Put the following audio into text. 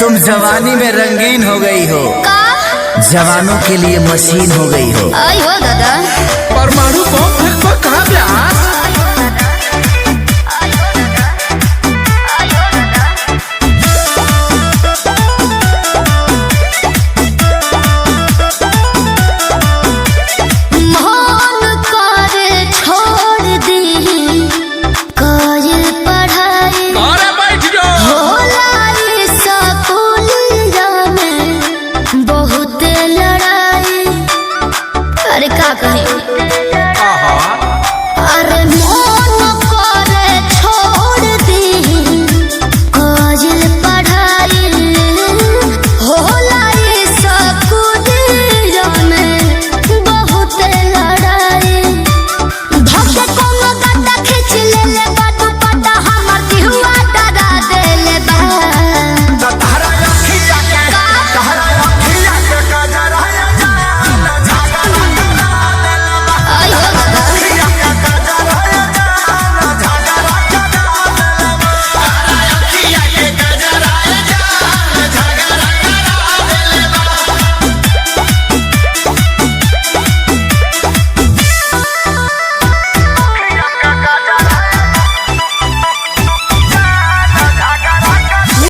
तुम जवानी में रंगीन हो गई हो का? जवानों के लिए मशीन हो गई हो। आई हो दादा। परमाणु बम फेंकबा कहाँ ब्यास?